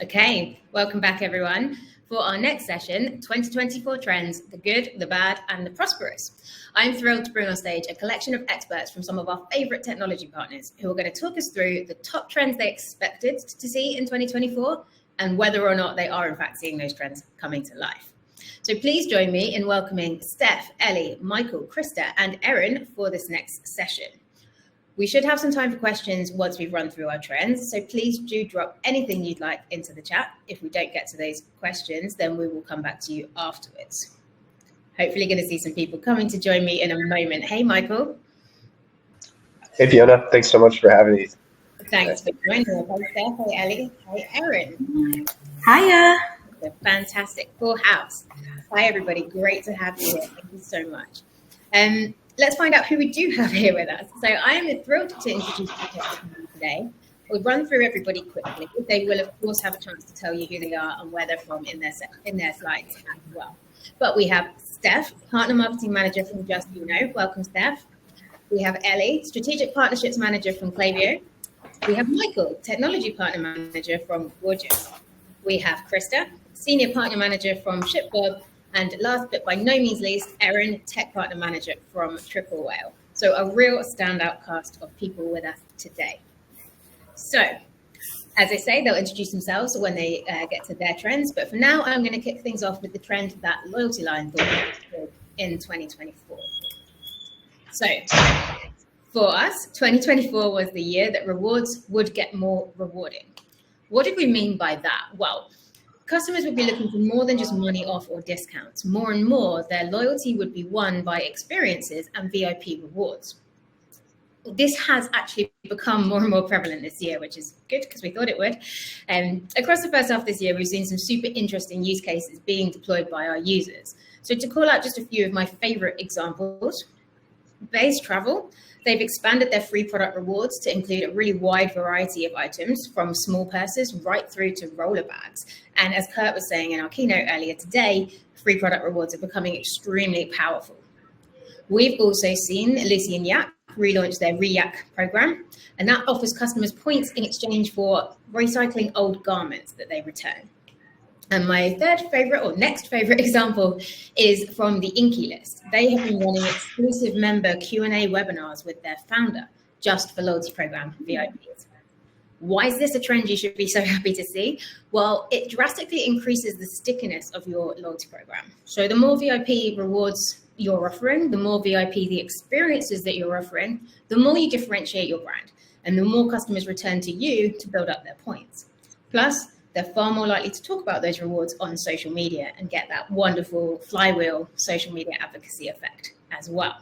Okay, welcome back everyone for our next session, 2024 Trends, the Good, the Bad and the Prosperous. I'm thrilled to bring on stage a collection of experts from some of our favorite technology partners who are going to talk us through the top trends they expected to see in 2024 and whether or not they are in fact seeing those trends coming to life. So please join me in welcoming Steph, Ellie, Michael, Krista and Erin for this next session. We should have some time for questions once we've run through our trends, so please do drop anything you'd like into the chat. If we don't get to those questions, then we will come back to you afterwards. Hopefully going to see some people coming to join me in a moment. Hey, Michael. Hey, Fiona. Thanks so much for having me. Thanks for joining us. Hey, Steph. Hey, Ellie. Hey, Erin. Hiya. It's a fantastic full house. Hi, everybody. Great to have you here. Thank you so much. Let's find out who we do have here with us. So I am thrilled to introduce you today. We'll run through everybody quickly. They will, of course, have a chance to tell you who they are and where they're from in their slides as well. But we have Steph, Partner Marketing Manager from Just You Know. Welcome, Steph. We have Ellie, Strategic Partnerships Manager from Klaviyo. We have Michael, Technology Partner Manager from Gorgeous. We have Krista, Senior Partner Manager from ShipBob. And last but by no means least, Erin, Tech Partner Manager from Triple Whale. So a real standout cast of people with us today. So, as I say, they'll introduce themselves when they get to their trends. But for now, I'm going to kick things off with the trend that Loyalty Line thought in 2024. So, for us, 2024 was the year that rewards would get more rewarding. What did we mean by that? Well, customers would be looking for more than just money off or discounts. More and more, their loyalty would be won by experiences and VIP rewards. This has actually become more and more prevalent this year, which is good because we thought it would. Across the first half of this year, we've seen some super interesting use cases being deployed by our users. So to call out just a few of my favorite examples, Base Travel, they've expanded their free product rewards to include a really wide variety of items from small purses right through to roller bags. And as Kurt was saying in our keynote earlier today, free product rewards are becoming extremely powerful. We've also seen Lucy and Yak relaunch their Reyak program, and that offers customers points in exchange for recycling old garments that they return. And my third favorite or next favorite example is from the Inky List. They have been running exclusive member Q&A webinars with their founder just for loyalty program VIPs. Why is this a trend you should be so happy to see? Well, it drastically increases the stickiness of your loyalty program. So the more VIP rewards you're offering, the more VIP the experiences that you're offering, the more you differentiate your brand and the more customers return to you to build up their points. Plus, they're far more likely to talk about those rewards on social media and get that wonderful flywheel social media advocacy effect as well.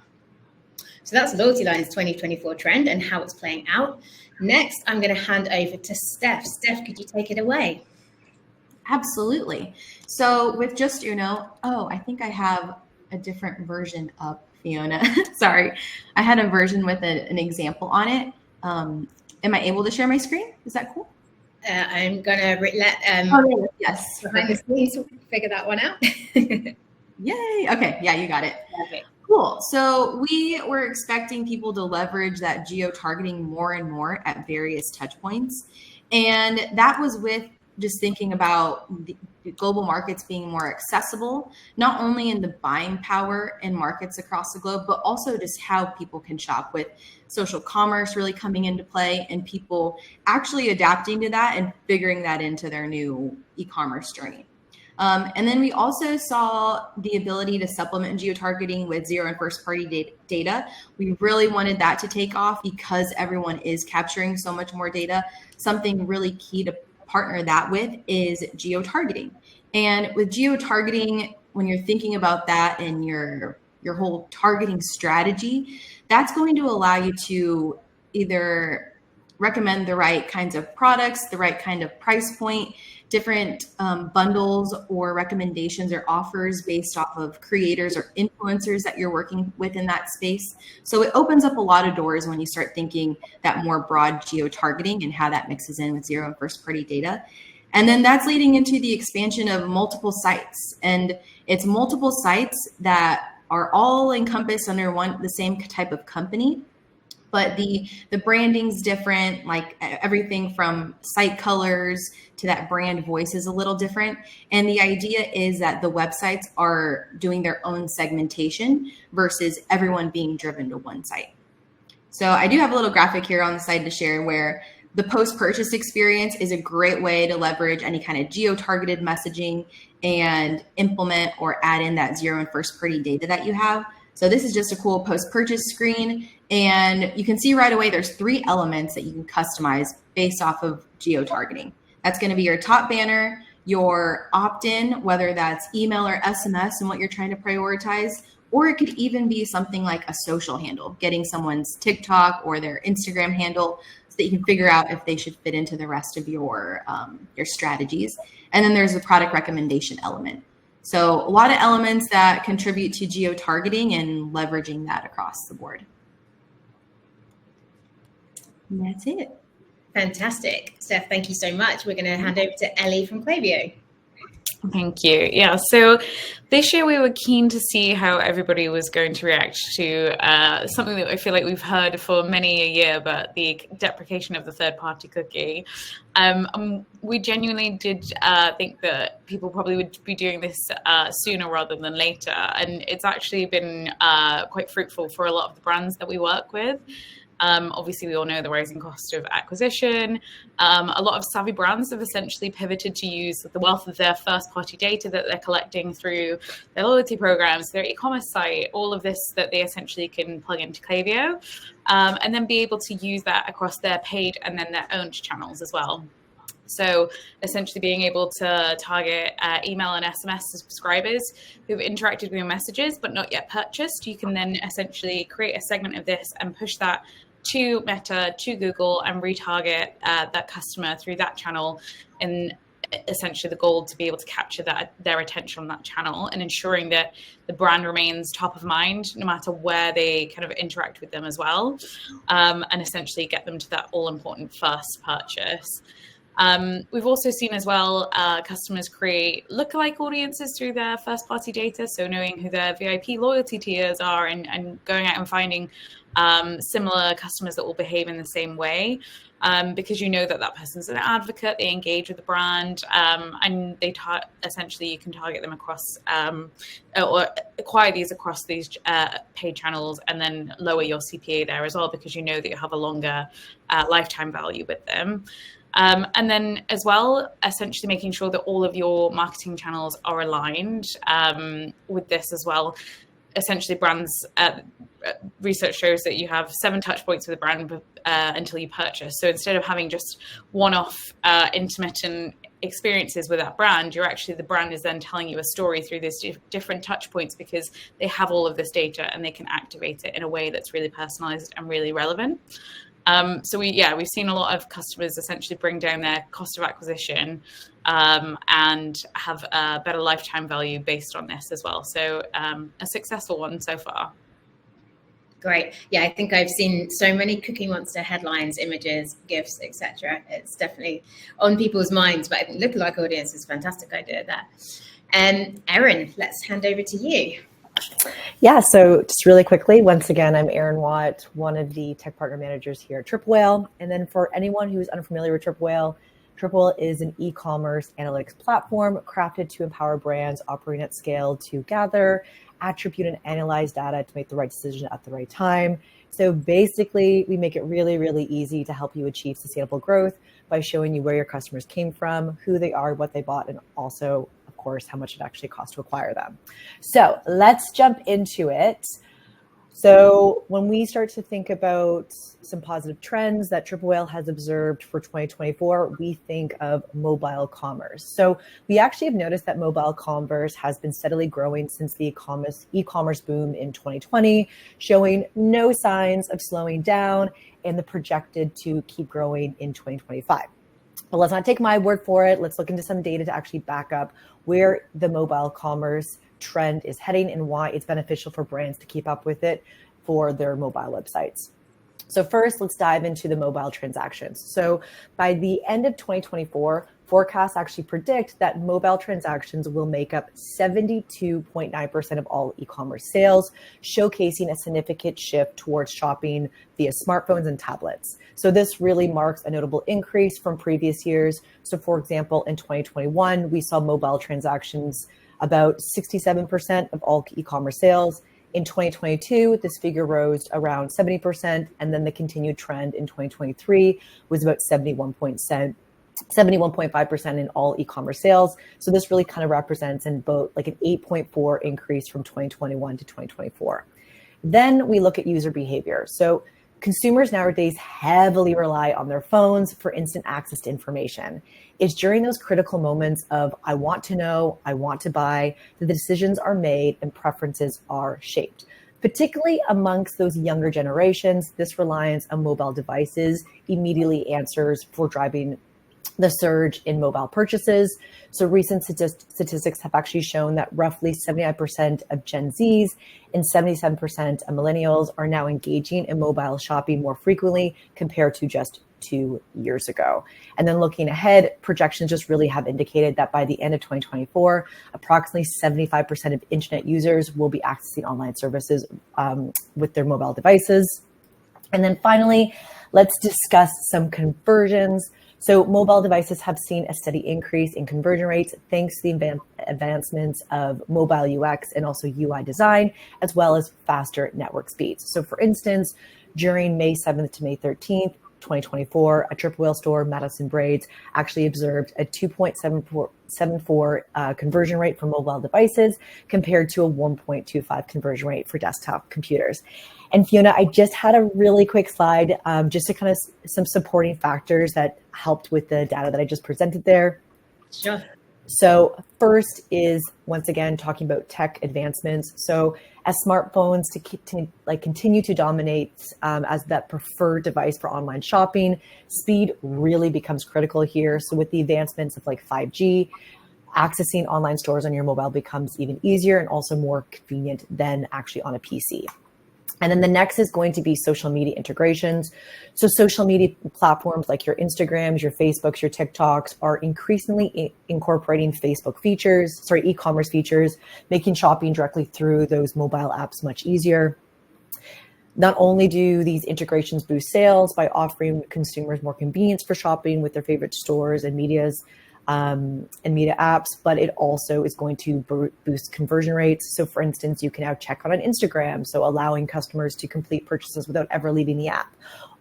So that's Loyalty Line's 2024 trend and how it's playing out. Next, I'm going to hand over to Steph. Steph, could you take it away? Absolutely. So with Just You Know, I think I have a different version of Fiona. Sorry, I had a version with an example on it. Am I able to share my screen? Is that cool? I'm going to let yes. behind the scenes figure that one out. Yay. Okay. Yeah, you got it. Okay. Cool. So we were expecting people to leverage that geo-targeting more and more at various touch points. And that was with just thinking about the global markets being more accessible, not only in the buying power in markets across the globe, but also just how people can shop, with social commerce really coming into play and people actually adapting to that and figuring that into their new e-commerce journey. And then we also saw the ability to supplement geo-targeting with zero and first-party data. We really wanted that to take off because everyone is capturing so much more data. Something really key to partner that with is geo-targeting. And with geo-targeting, when you're thinking about that in your whole targeting strategy, that's going to allow you to either recommend the right kinds of products, the right kind of price point, different bundles or recommendations or offers based off of creators or influencers that you're working with in that space. So it opens up a lot of doors when you start thinking that more broad geo-targeting and how that mixes in with zero and first-party data. And then that's leading into the expansion of multiple sites. And it's multiple sites that are all encompassed under the same type of company. But the branding's different, like everything from site colors to that brand voice is a little different. And the idea is that the websites are doing their own segmentation versus everyone being driven to one site. So I do have a little graphic here on the side to share where the post-purchase experience is a great way to leverage any kind of geo-targeted messaging and implement or add in that 0 and first-party data that you have. So this is just a cool post-purchase screen. And you can see right away there's 3 elements that you can customize based off of geo-targeting. That's going to be your top banner, your opt-in, whether that's email or SMS and what you're trying to prioritize, or it could even be something like a social handle, getting someone's TikTok or their Instagram handle so that you can figure out if they should fit into the rest of your strategies. And then there's the product recommendation element. So a lot of elements that contribute to geo-targeting and leveraging that across the board. And that's it. Fantastic. Steph, thank you so much. We're going to hand over to Ellie from Klaviyo. Thank you. Yeah, so this year we were keen to see how everybody was going to react to something that I feel like we've heard for many a year, but the deprecation of the third-party cookie. We genuinely did think that people probably would be doing this sooner rather than later, and it's actually been quite fruitful for a lot of the brands that we work with. Obviously, we all know the rising cost of acquisition. A lot of savvy brands have essentially pivoted to use the wealth of their first-party data that they're collecting through their loyalty programs, their e-commerce site, all of this that they essentially can plug into Klaviyo, and then be able to use that across their paid and then their owned channels as well. So essentially being able to target email and SMS subscribers who've interacted with your messages but not yet purchased, you can then essentially create a segment of this and push that to Meta, to Google, and retarget that customer through that channel. And essentially the goal to be able to capture their attention on that channel and ensuring that the brand remains top of mind no matter where they kind of interact with them as well, and essentially get them to that all-important first purchase. We've also seen as well customers create lookalike audiences through their first-party data, so knowing who their VIP loyalty tiers are and going out and finding similar customers that will behave in the same way, because you know that that person's an advocate, they engage with the brand, and they essentially you can target them across or acquire these across these paid channels and then lower your CPA there as well, because you know that you have a longer lifetime value with them. And then as well, essentially making sure that all of your marketing channels are aligned with this as well. Essentially, brands research shows that you have 7 touch points with a brand until you purchase. So instead of having just one-off intermittent experiences with that brand, the brand is then telling you a story through these different touch points because they have all of this data and they can activate it in a way that's really personalized and really relevant. So we've seen a lot of customers essentially bring down their cost of acquisition and have a better lifetime value based on this as well. So a successful one so far. Great. Yeah, I think I've seen so many Cookie Monster headlines, images, GIFs, etc. It's definitely on people's minds, but I think lookalike audience is a fantastic idea there. Erin, let's hand over to you. Yeah, so just really quickly, once again, I'm Erin Watt, one of the tech partner managers here at Triple Whale. And then for anyone who's unfamiliar with Triple Whale is an e-commerce analytics platform crafted to empower brands operating at scale to gather, attribute, and analyze data to make the right decision at the right time. So basically, we make it really, really easy to help you achieve sustainable growth by showing you where your customers came from, who they are, what they bought, and also, of course, how much it actually costs to acquire them. So let's jump into it. So when we start to think about some positive trends that Triple Whale has observed for 2024, we think of mobile commerce. So we actually have noticed that mobile commerce has been steadily growing since the e-commerce boom in 2020, showing no signs of slowing down and the projected to keep growing in 2025. But let's not take my word for it. Let's look into some data to actually back up where the mobile commerce trend is heading and why it's beneficial for brands to keep up with it for their mobile websites. So first, let's dive into the mobile transactions. So by the end of 2024, forecasts actually predict that mobile transactions will make up 72.9% of all e-commerce sales, showcasing a significant shift towards shopping via smartphones and tablets. So this really marks a notable increase from previous years. So for example, in 2021, we saw mobile transactions about 67% of all e-commerce sales. In 2022, this figure rose around 70%, and then the continued trend in 2023 was about 71.5% in all e-commerce sales. So this really kind of represents in both like an 8.4 increase from 2021 to 2024. Then we look at user behavior. So consumers nowadays heavily rely on their phones for instant access to information. It's during those critical moments of I want to know, I want to buy, that the decisions are made and preferences are shaped. Particularly amongst those younger generations, this reliance on mobile devices immediately answers for driving the surge in mobile purchases. So recent statistics have actually shown that roughly 79% of Gen Zs and 77% of millennials are now engaging in mobile shopping more frequently compared to just 2 years ago. And then looking ahead, projections just really have indicated that by the end of 2024, approximately 75% of internet users will be accessing online services with their mobile devices. And then finally, let's discuss some conversions. So mobile devices have seen a steady increase in conversion rates thanks to the advancements of mobile UX and also UI design, as well as faster network speeds. So for instance, during May 7th to May 13th, 2024, a Triple Whale store, Madison Braids, actually observed a 2.74 conversion rate for mobile devices compared to a 1.25 conversion rate for desktop computers. And Fiona, I just had a really quick slide just to kind of some supporting factors that helped with the data that I just presented there. Sure. So first is, once again, talking about tech advancements. So as smartphones continue to dominate as that preferred device for online shopping, speed really becomes critical here. So with the advancements of like 5G, accessing online stores on your mobile becomes even easier and also more convenient than actually on a PC. And then the next is going to be social media integrations. So social media platforms like your Instagrams, your Facebooks, your TikToks are increasingly incorporating e-commerce features, making shopping directly through those mobile apps much easier. Not only do these integrations boost sales by offering consumers more convenience for shopping with their favorite stores and media apps, but it also is going to boost conversion rates. So for instance, you can now check out on Instagram, so allowing customers to complete purchases without ever leaving the app.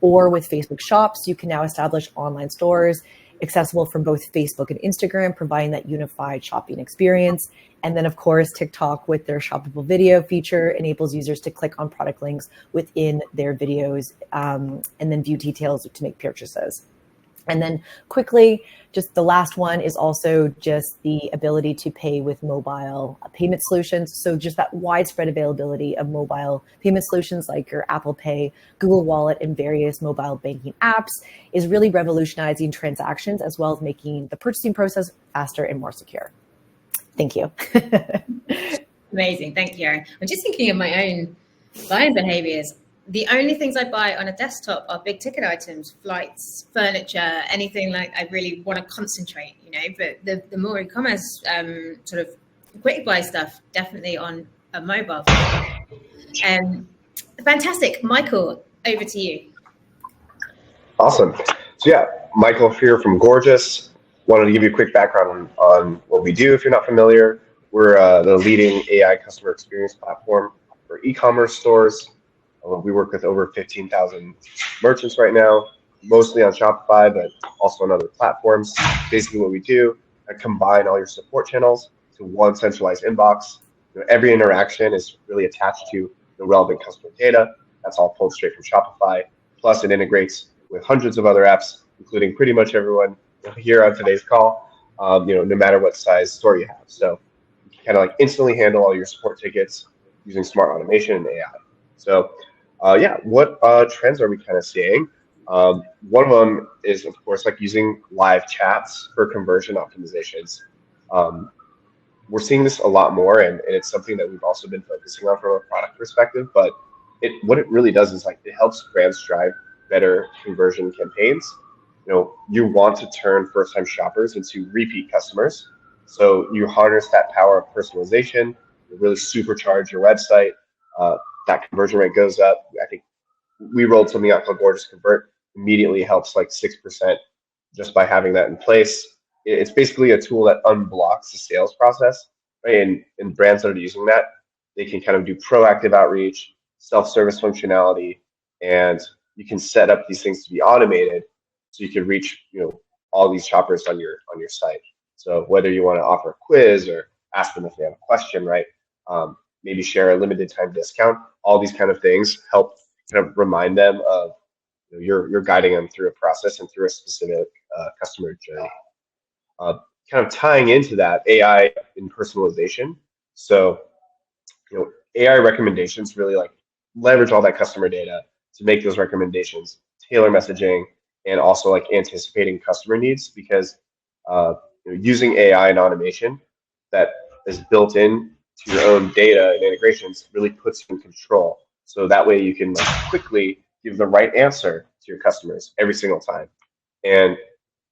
Or with Facebook Shops, you can now establish online stores accessible from both Facebook and Instagram, providing that unified shopping experience. And then of course, TikTok with their shoppable video feature enables users to click on product links within their videos and then view details to make purchases. And then quickly, just the last one is also just the ability to pay with mobile payment solutions. So just that widespread availability of mobile payment solutions like your Apple Pay, Google Wallet, and various mobile banking apps is really revolutionizing transactions as well as making the purchasing process faster and more secure. Thank you. Amazing. Thank you, Erin. I'm just thinking of my own buying behaviors. The only things I buy on a desktop are big ticket items, flights, furniture, anything like I really want to concentrate, but the more e-commerce sort of quick buy stuff, definitely on a mobile phone. Fantastic. Michael, over to you. Awesome. So yeah, Michael here from Gorgeous. Wanted to give you a quick background on what we do if you're not familiar. We're the leading AI customer experience platform for e-commerce stores. We work with over 15,000 merchants right now, mostly on Shopify, but also on other platforms. Basically what we do, combine all your support channels to one centralized inbox. Every interaction is really attached to the relevant customer data. That's all pulled straight from Shopify. Plus it integrates with hundreds of other apps, including pretty much everyone here on today's call, no matter what size store you have. So you can kind of like instantly handle all your support tickets using smart automation and AI. So what trends are we kind of seeing? One of them is, of course, like using live chats for conversion optimizations. We're seeing this a lot more, and it's something that we've also been focusing on from a product perspective. But what it really does is like it helps brands drive better conversion campaigns. you want to turn first-time shoppers into repeat customers. So you harness that power of personalization, you really supercharge your website. That conversion rate goes up. I think we rolled something out called Gorgeous Convert. Immediately helps like 6% just by having that in place. It's basically a tool that unblocks the sales process, right? And brands that are using that, they can kind of do proactive outreach, self-service functionality, and you can set up these things to be automated so you can reach, all these shoppers on your site. So whether you want to offer a quiz or ask them if they have a question, right? Maybe share a limited time discount. All these kind of things help kind of remind them of you're guiding them through a process and through a specific customer journey. Kind of tying into that AI in personalization. So AI recommendations really like leverage all that customer data to make those recommendations, tailor messaging, and also like anticipating customer needs because using AI and automation that is built in to your own data and integrations really puts you in control. So that way you can like quickly give the right answer to your customers every single time. And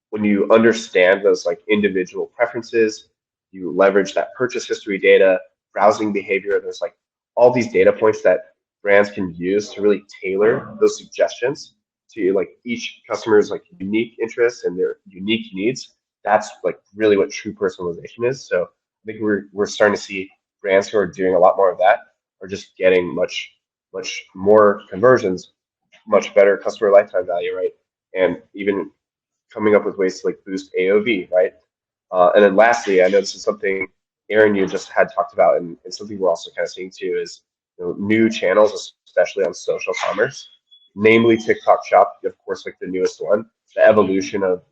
when you understand those like individual preferences, you leverage that purchase history data, browsing behavior. There's like all these data points that brands can use to really tailor those suggestions to like each customer's like unique interests and their unique needs. That's like really what true personalization is. So I think we're starting to see brands who are doing a lot more of that are just getting much more conversions, much better customer lifetime value, right? And even coming up with ways to like boost AOV, right? And then lastly, I know this is something Aaron you just had talked about, and something we're also kind of seeing too is new channels, especially on social commerce, namely TikTok Shop, of course, like the newest one. The evolution of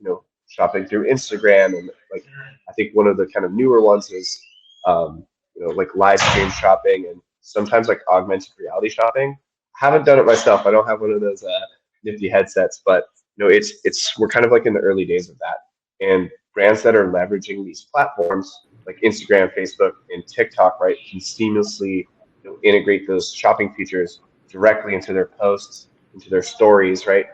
shopping through Instagram, and like I think one of the kind of newer ones is like live stream shopping and sometimes like augmented reality shopping. Haven't done it myself. I don't have one of those nifty headsets, but we're kind of like in the early days of that. And brands that are leveraging these platforms like Instagram, Facebook, and TikTok, right, can seamlessly integrate those shopping features directly into their posts, into their stories, right?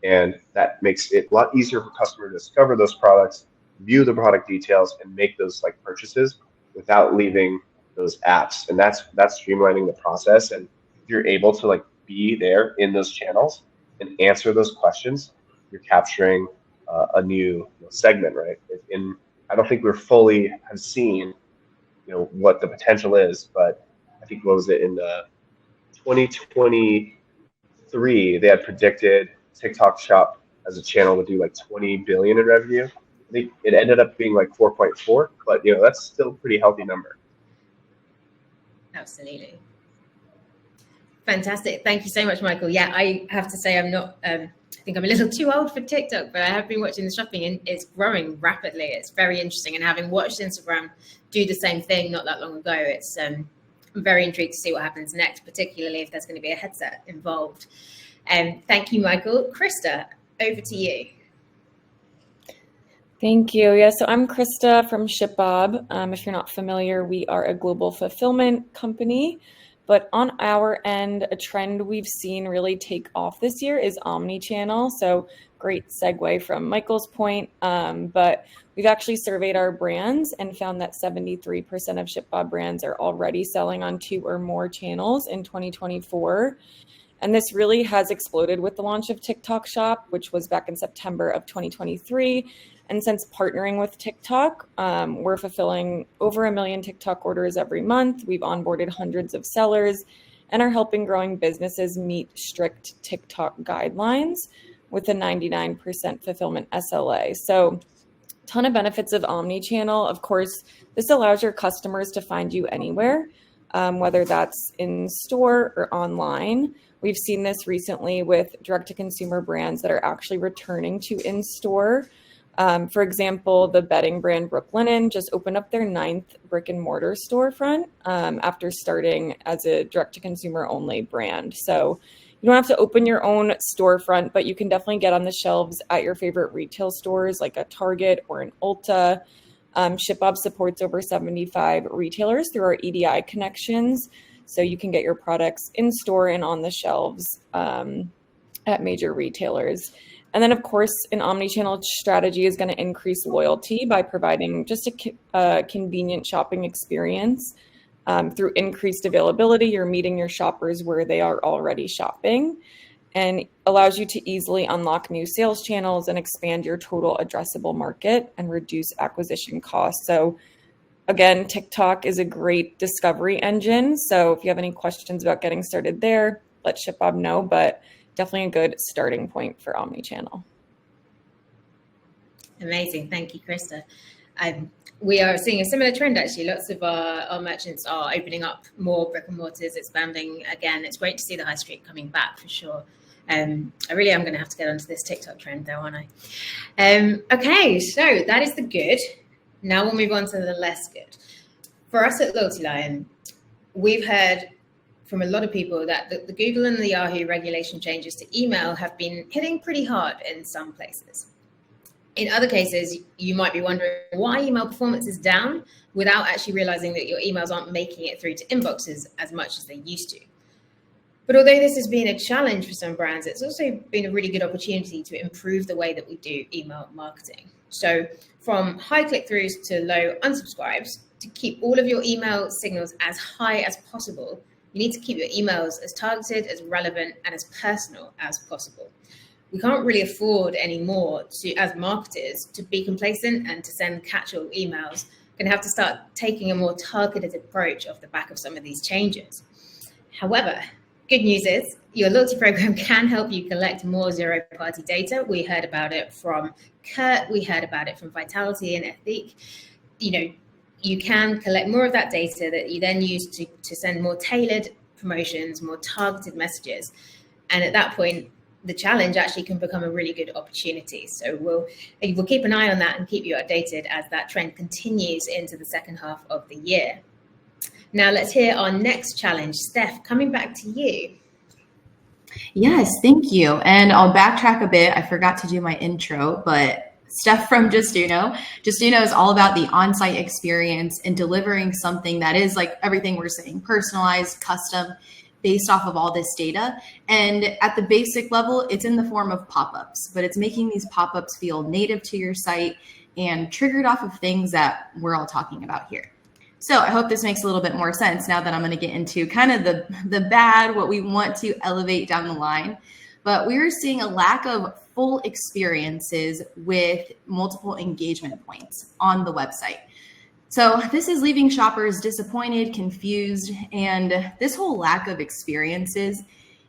And that makes it a lot easier for customers to discover those products, view the product details, and make those like purchases without leaving those apps. And that's streamlining the process. And if you're able to like be there in those channels and answer those questions, you're capturing a new segment, right? And I don't think we're fully have seen, what the potential is, but I think what was it in 2023 they had predicted TikTok Shop as a channel would do like 20 billion in revenue. I think it ended up being like 4.4, but that's still a pretty healthy number. Absolutely. Fantastic. Thank you so much, Michael. Yeah, I have to say I'm not, I think I'm a little too old for TikTok, but I have been watching the shopping and it's growing rapidly. It's very interesting. And having watched Instagram do the same thing not that long ago, it's I'm very intrigued to see what happens next, particularly if there's going to be a headset involved. Thank you, Michael. Krista, over to you. Thank you. Yeah, so I'm Krista from ShipBob. If you're not familiar, we are a global fulfillment company. But on our end, a trend we've seen really take off this year is omni-channel. So great segue from Michael's point. But we've actually surveyed our brands and found that 73% of ShipBob brands are already selling on 2 or more channels in 2024. And this really has exploded with the launch of TikTok Shop, which was back in September of 2023. And since partnering with TikTok, we're fulfilling over 1 million TikTok orders every month. We've onboarded hundreds of sellers and are helping growing businesses meet strict TikTok guidelines with a 99% fulfillment SLA. So ton of benefits of omni-channel. Of course, this allows your customers to find you anywhere, whether that's in store or online. We've seen this recently with direct-to-consumer brands that are actually returning to in-store. For example, the bedding brand Brooklinen just opened up their 9th brick and mortar storefront after starting as a direct-to-consumer only brand. So you don't have to open your own storefront, but you can definitely get on the shelves at your favorite retail stores like a Target or an Ulta. ShipBob supports over 75 retailers through our EDI connections. So you can get your products in store and on the shelves at major retailers. And then, of course, an omni-channel strategy is going to increase loyalty by providing just a convenient shopping experience. Through increased availability, you're meeting your shoppers where they are already shopping, and allows you to easily unlock new sales channels and expand your total addressable market and reduce acquisition costs. So again, TikTok is a great discovery engine. So if you have any questions about getting started there, let ShipBob know, but definitely a good starting point for omnichannel. Amazing. Thank you, Krista. We are seeing a similar trend, actually. Lots of our merchants are opening up more brick and mortars, expanding again. It's great to see the high street coming back for sure. I really am going to have to get onto this TikTok trend though, aren't I? Okay, so that is the good. Now we'll move on to the less good. For us at Loyalty Lion, we've heard from a lot of people that the Google and the Yahoo regulation changes to email have been hitting pretty hard in some places. In other cases, you might be wondering why email performance is down without actually realizing that your emails aren't making it through to inboxes as much as they used to. But although this has been a challenge for some brands, it's also been a really good opportunity to improve the way that we do email marketing. So from high click-throughs to low unsubscribes, to keep all of your email signals as high as possible, you need to keep your emails as targeted, as relevant, and as personal as possible. We can't really afford anymore to, as marketers, to be complacent and to send catch-all emails. We're going to have to start taking a more targeted approach off the back of some of these changes. However, good news is your loyalty program can help you collect more zero-party data. We heard about it from Kurt. We heard about it from Vitality and Ethique. You can collect more of that data that you then use to send more tailored promotions, more targeted messages. And at that point, the challenge actually can become a really good opportunity. So we'll keep an eye on that and keep you updated as that trend continues into the second half of the year. Now let's hear our next challenge. Steph, coming back to you. Yes, thank you. And I'll backtrack a bit. I forgot to do my intro, but Steph from Justuno. Justuno is all about the on-site experience and delivering something that is like everything we're saying, personalized, custom, based off of all this data. And at the basic level, it's in the form of pop-ups, but it's making these pop-ups feel native to your site and triggered off of things that we're all talking about here. So I hope this makes a little bit more sense now that I'm going to get into kind of the bad, what we want to elevate down the line. But we're seeing a lack of full experiences with multiple engagement points on the website. So this is leaving shoppers disappointed, confused, and this whole lack of experiences,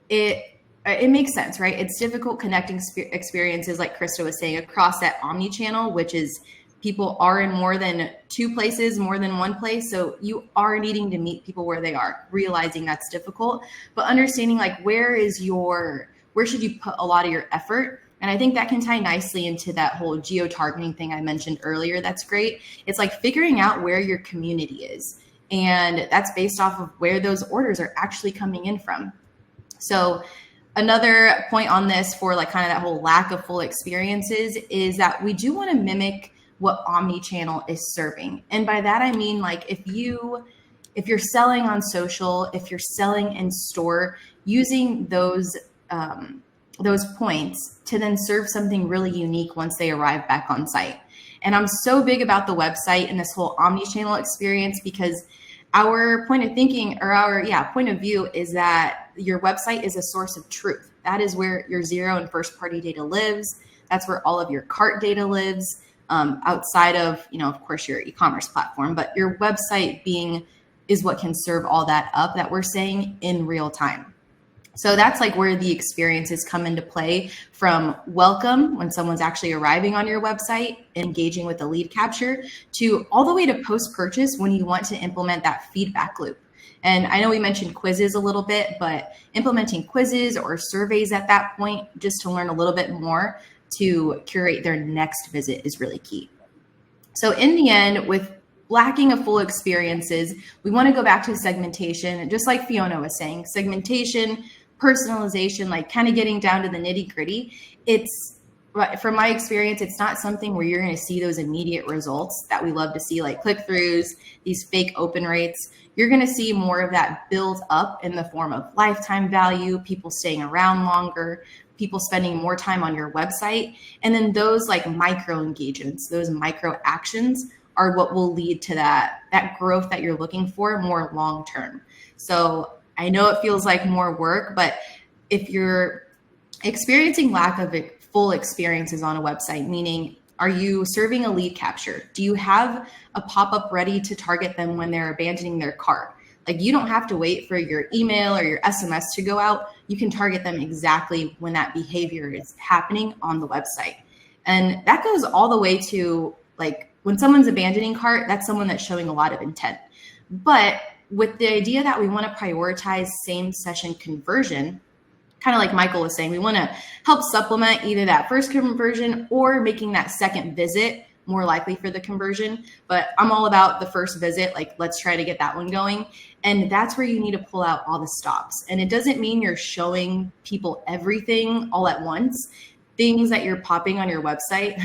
it makes sense, right? It's difficult connecting experiences, like Krista was saying, across that omni-channel, which is people are in more than two places, more than one place. So you are needing to meet people where they are, realizing that's difficult, but understanding like where should you put a lot of your effort? And I think that can tie nicely into that whole geo-targeting thing I mentioned earlier. That's great. It's like figuring out where your community is. And that's based off of where those orders are actually coming in from. So another point on this for like kind of that whole lack of full experiences is that we do want to mimic what omni-channel is serving. And by that, I mean, like if you're selling on social, if you're selling in store, using those points to then serve something really unique once they arrive back on site. And I'm so big about the website and this whole omni-channel experience because our point of thinking or our point of view is that your website is a source of truth. That is where your zero and first party data lives. That's where all of your cart data lives. Outside of, of course, your e-commerce platform, but your website is what can serve all that up that we're saying in real time. So that's like where the experiences come into play, from welcome when someone's actually arriving on your website, engaging with the lead capture, to all the way to post-purchase when you want to implement that feedback loop. And I know we mentioned quizzes a little bit, but implementing quizzes or surveys at that point, just to learn a little bit more to curate their next visit, is really key. So in the end, with lacking of full experiences, we want to go back to segmentation, just like Fiona was saying, segmentation, personalization, like kind of getting down to the nitty gritty. From my experience, it's not something where you're going to see those immediate results that we love to see, like click-throughs, these fake open rates. You're going to see more of that build up in the form of lifetime value, people staying around longer, people spending more time on your website. And then those like micro engagements, those micro actions are what will lead to that growth that you're looking for more long term. So I know it feels like more work, but if you're experiencing lack of full experiences on a website, meaning are you serving a lead capture? Do you have a pop-up ready to target them when they're abandoning their cart? Like you don't have to wait for your email or your SMS to go out. You can target them exactly when that behavior is happening on the website. And that goes all the way to like when someone's abandoning cart, that's someone that's showing a lot of intent. But with the idea that we want to prioritize same session conversion, kind of like Michael was saying, we want to help supplement either that first conversion or making that second visit more likely for the conversion. But I'm all about the first visit. Like, let's try to get that one going. And that's where you need to pull out all the stops. And it doesn't mean you're showing people everything all at once. Things that you're popping on your website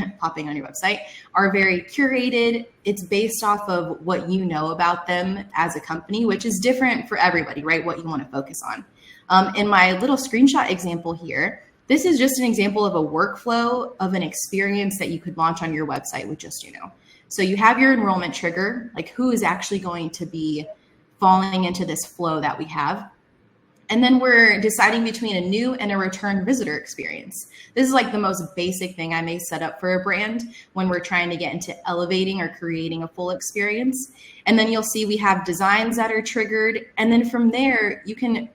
are very curated. It's based off of what you know about them as a company, which is different for everybody, right? What you want to focus on. In my little screenshot example here, this is just an example of a workflow of an experience that you could launch on your website with Just So you have your enrollment trigger, like who is actually going to be falling into this flow that we have. And then we're deciding between a new and a return visitor experience. This is like the most basic thing I may set up for a brand when we're trying to get into elevating or creating a full experience. And then you'll see we have designs that are triggered. And then from there, you can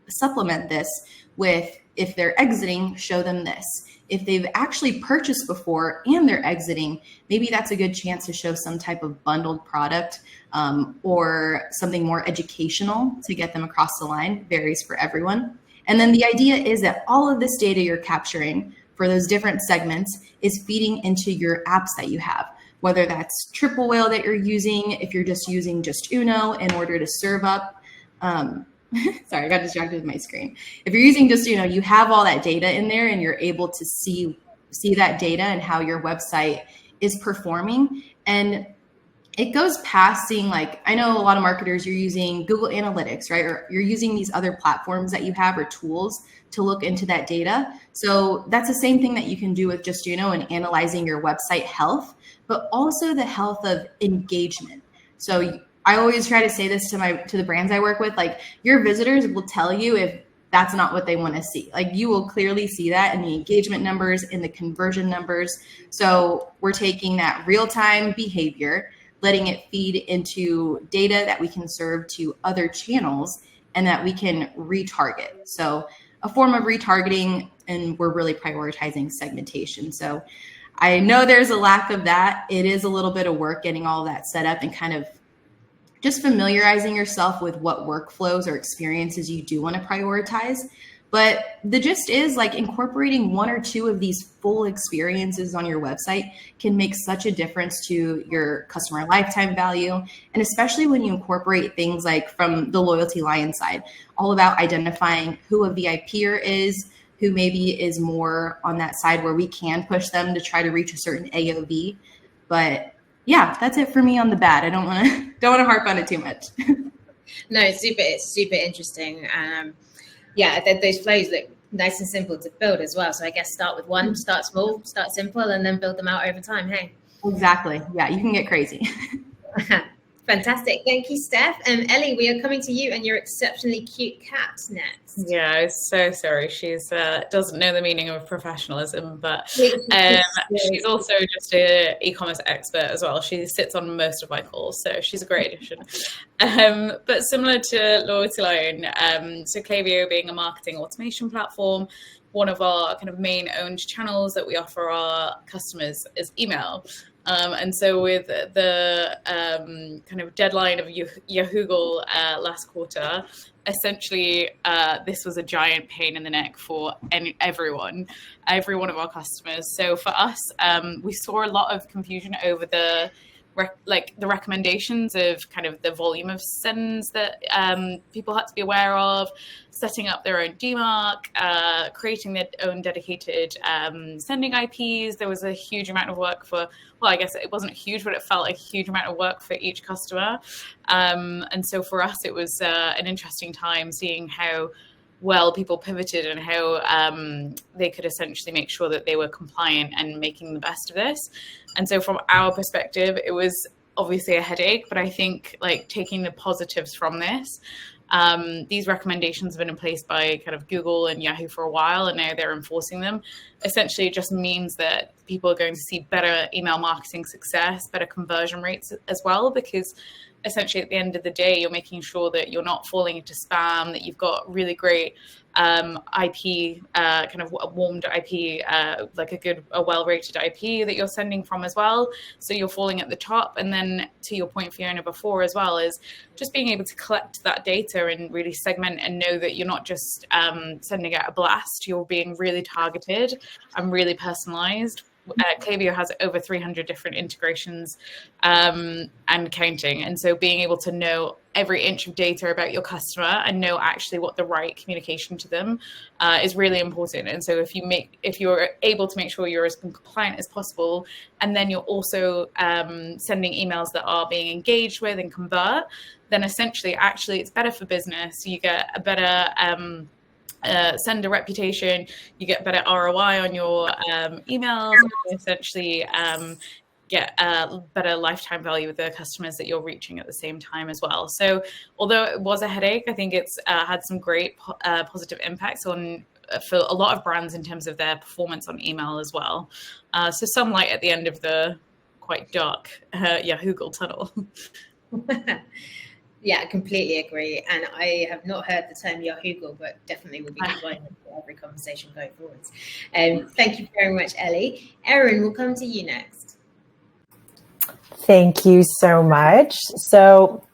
supplement this with, if they're exiting, show them this. If they've actually purchased before and they're exiting, maybe that's a good chance to show some type of bundled product or something more educational to get them across the line. Varies for everyone. And then the idea is that all of this data you're capturing for those different segments is feeding into your apps that you have, whether that's Triple Whale that you're using, if you're just using Just Uno in order to serve up. Sorry, I got distracted with my screen. If you're using Just you have all that data in there and you're able to see that data and how your website is performing. And it goes past seeing, like, I know a lot of marketers, you're using Google Analytics, right? Or you're using these other platforms that you have or tools to look into that data. So that's the same thing that you can do with Just and analyzing your website health, but also the health of engagement. So I always try to say this to the brands I work with, like your visitors will tell you if that's not what they want to see. Like you will clearly see that in the engagement numbers, in the conversion numbers. So we're taking that real-time behavior, letting it feed into data that we can serve to other channels and that we can retarget. So a form of retargeting, and we're really prioritizing segmentation. So I know there's a lack of that. It is a little bit of work getting all of that set up and kind of just familiarizing yourself with what workflows or experiences you do want to prioritize. But the gist is, like, incorporating one or two of these full experiences on your website can make such a difference to your customer lifetime value. And especially when you incorporate things like from the Loyalty Lion side, all about identifying who a VIPer is, who maybe is more on that side where we can push them to try to reach a certain AOV. But yeah, that's it for me on the bad. I don't want to harp on it too much. No, it's super interesting. Those flows look nice and simple to build as well. So I guess start with one, start small, start simple, and then build them out over time. Hey, exactly. Yeah, you can get crazy. Fantastic. Thank you, Steph. Ellie, we are coming to you and your exceptionally cute cat next. Yeah, I'm so sorry. She's doesn't know the meaning of professionalism, but she's also just an e-commerce expert as well. She sits on most of my calls, so she's a great addition. But similar to Loyalty Lion, so Klaviyo being a marketing automation platform, one of our kind of main owned channels that we offer our customers is email. And so with the kind of deadline of Yahoogle last quarter, essentially this was a giant pain in the neck for every one of our customers. So for us, we saw a lot of confusion over the recommendations of kind of the volume of sends that people had to be aware of, setting up their own DMARC, creating their own dedicated sending IPs. There was a huge amount of work I guess it wasn't huge, but it felt like a huge amount of work for each customer. And so for us, it was an interesting time seeing how well people pivoted and how they could essentially make sure that they were compliant and making the best of this. And so from our perspective, it was obviously a headache, but I think like taking the positives from this, these recommendations have been in place by kind of Google and Yahoo for a while, and now they're enforcing them. Essentially, it just means that people are going to see better email marketing success, better conversion rates as well, because essentially at the end of the day, you're making sure that you're not falling into spam, that you've got really great IP, kind of a warmed IP, like a well-rated IP that you're sending from as well. So you're falling at the top. And then to your point, Fiona, before as well, is just being able to collect that data and really segment and know that you're not just sending out a blast, you're being really targeted and really personalized. Klaviyo has over 300 different integrations and counting. And so being able to know every inch of data about your customer and know actually what the right communication to them is really important. And so if you're able to make sure you're as compliant as possible, and then you're also sending emails that are being engaged with and convert, then essentially actually it's better for business. You get a better sender reputation, you get better ROI on your emails, and essentially get better lifetime value with the customers that you're reaching at the same time as well. So although it was a headache, I think it's had some great positive impacts on for a lot of brands in terms of their performance on email as well. So some light at the end of the quite dark Yahoo tunnel. Yeah, I completely agree. And I have not heard the term Yahoo, but definitely will be joining for every conversation going forwards. Thank you very much, Ellie. Erin, we'll come to you next. Thank you so much. So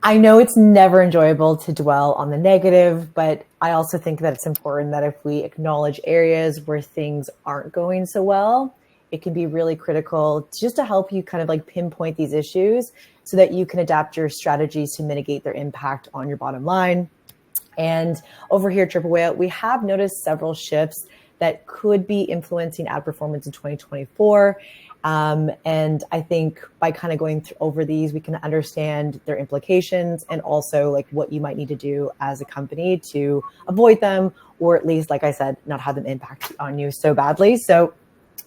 I know it's never enjoyable to dwell on the negative, but I also think that it's important that if we acknowledge areas where things aren't going so well, it can be really critical just to help you kind of like pinpoint these issues so that you can adapt your strategies to mitigate their impact on your bottom line. And over here at Triple Whale, we have noticed several shifts that could be influencing ad performance in 2024. And I think by kind of going over these, we can understand their implications and also like what you might need to do as a company to avoid them, or at least, like I said, not have them impact on you so badly. So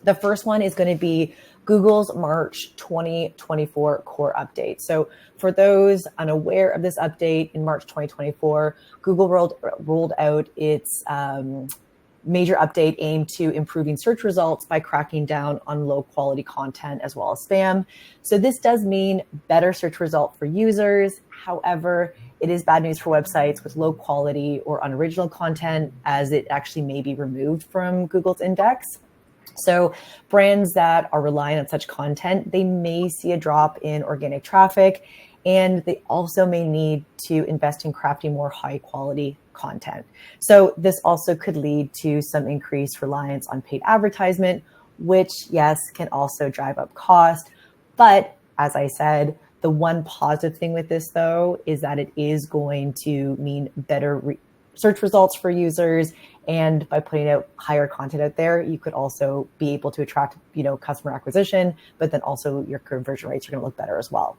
the first one is going to be Google's March 2024 core update. So for those unaware of this update, in March 2024, Google rolled out its major update aimed to improving search results by cracking down on low quality content as well as spam. So this does mean better search result for users. However, it is bad news for websites with low quality or unoriginal content, as it actually may be removed from Google's index. So brands that are relying on such content, they may see a drop in organic traffic, and they also may need to invest in crafting more high quality content. So this also could lead to some increased reliance on paid advertisement, which, yes, can also drive up cost. But as I said, the one positive thing with this, though, is that it is going to mean better search results for users. And by putting out higher content out there, you could also be able to attract, customer acquisition, but then also your conversion rates are going to look better as well.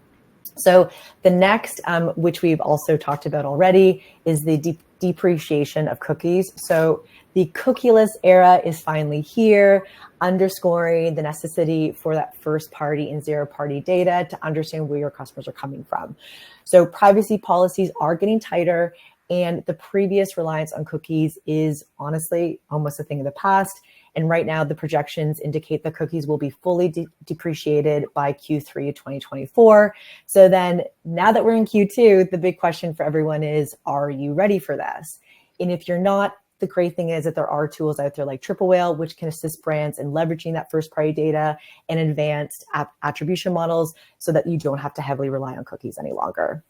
So the next, which we've also talked about already, is the depreciation of cookies. So the cookieless era is finally here, underscoring the necessity for that first party and zero party data to understand where your customers are coming from. So privacy policies are getting tighter, and the previous reliance on cookies is honestly almost a thing of the past. And right now, the projections indicate that cookies will be fully depreciated by Q3 2024. So then now that we're in Q2, the big question for everyone is, are you ready for this? And if you're not, the great thing is that there are tools out there like Triple Whale, which can assist brands in leveraging that first party data and advanced attribution models so that you don't have to heavily rely on cookies any longer.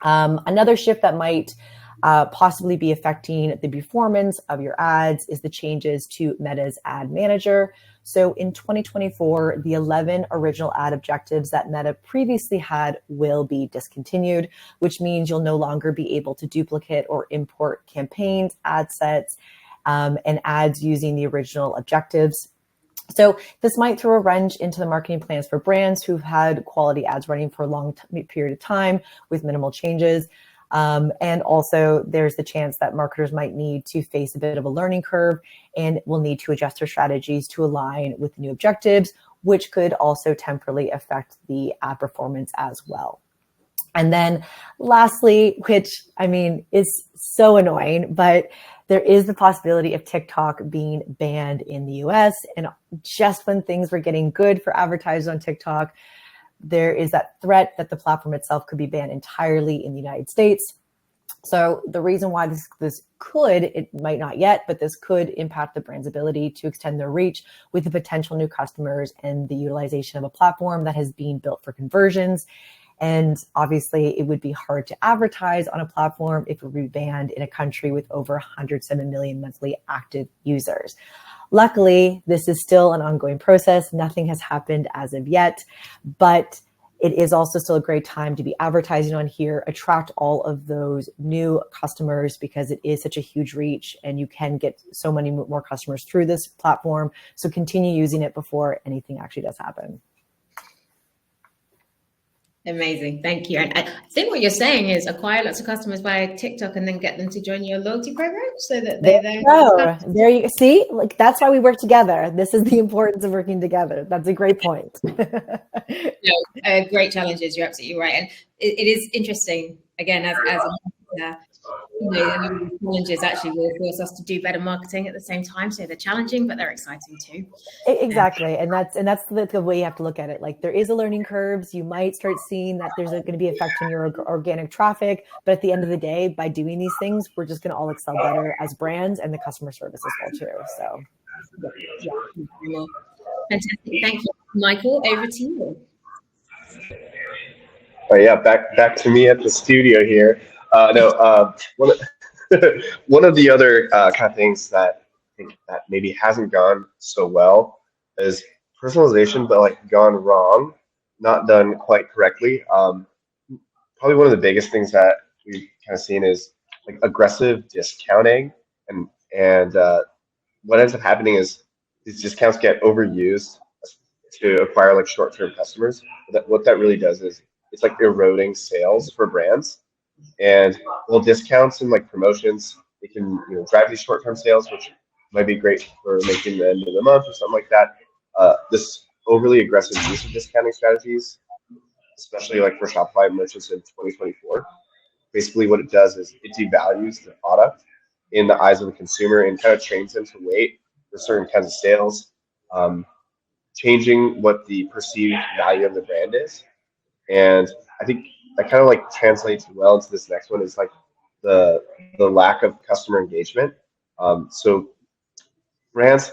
Another shift that might possibly be affecting the performance of your ads is the changes to Meta's ad manager. So in 2024, the 11 original ad objectives that Meta previously had will be discontinued, which means you'll no longer be able to duplicate or import campaigns, ad sets, and ads using the original objectives. So this might throw a wrench into the marketing plans for brands who've had quality ads running for a long period of time with minimal changes. And also there's the chance that marketers might need to face a bit of a learning curve and will need to adjust their strategies to align with the new objectives, which could also temporarily affect the ad performance as well. And then lastly, which I mean is so annoying, but there is the possibility of TikTok being banned in the US. And just when things were getting good for advertisers on TikTok, there is that threat that the platform itself could be banned entirely in the United States. So the reason why this could, it might not yet, but this could impact the brand's ability to extend their reach with the potential new customers and the utilization of a platform that has been built for conversions. And obviously, it would be hard to advertise on a platform if it would be banned in a country with over 107 million monthly active users. Luckily, this is still an ongoing process. Nothing has happened as of yet, but it is also still a great time to be advertising on here, attract all of those new customers because it is such a huge reach and you can get so many more customers through this platform. So continue using it before anything actually does happen. Amazing. Thank you. And I think what you're saying is acquire lots of customers via TikTok and then get them to join your loyalty program so that they then there you see, like that's why we work together. This is the importance of working together. That's a great point. Great challenges. You're absolutely right. And it is interesting, again, as a the challenges actually will force us to do better marketing at the same time. So they're challenging, but they're exciting too. Exactly. And that's the way you have to look at it. Like there is a learning curves. You might start seeing that there's going to be effect on your organic traffic. But at the end of the day, by doing these things, we're just going to all excel better as brands and the customer service as well too. So fantastic. Thank you. Michael, over to you. Oh yeah, back to me at the studio here. One of the other kind of things that I think that maybe hasn't gone so well is personalization, but like gone wrong, not done quite correctly. Probably one of the biggest things that we've kind of seen is like aggressive discounting, and what ends up happening is these discounts get overused to acquire like short-term customers. What that really does is it's like eroding sales for brands. And little discounts and like promotions, they can drive these short-term sales, which might be great for making the end of the month or something like that. This overly aggressive use of discounting strategies, especially like for Shopify merchants in 2024, basically what it does is it devalues the product in the eyes of the consumer and kind of trains them to wait for certain kinds of sales, changing what the perceived value of the brand is. And I think that kind of like translates well into this next one is like the lack of customer engagement. So brands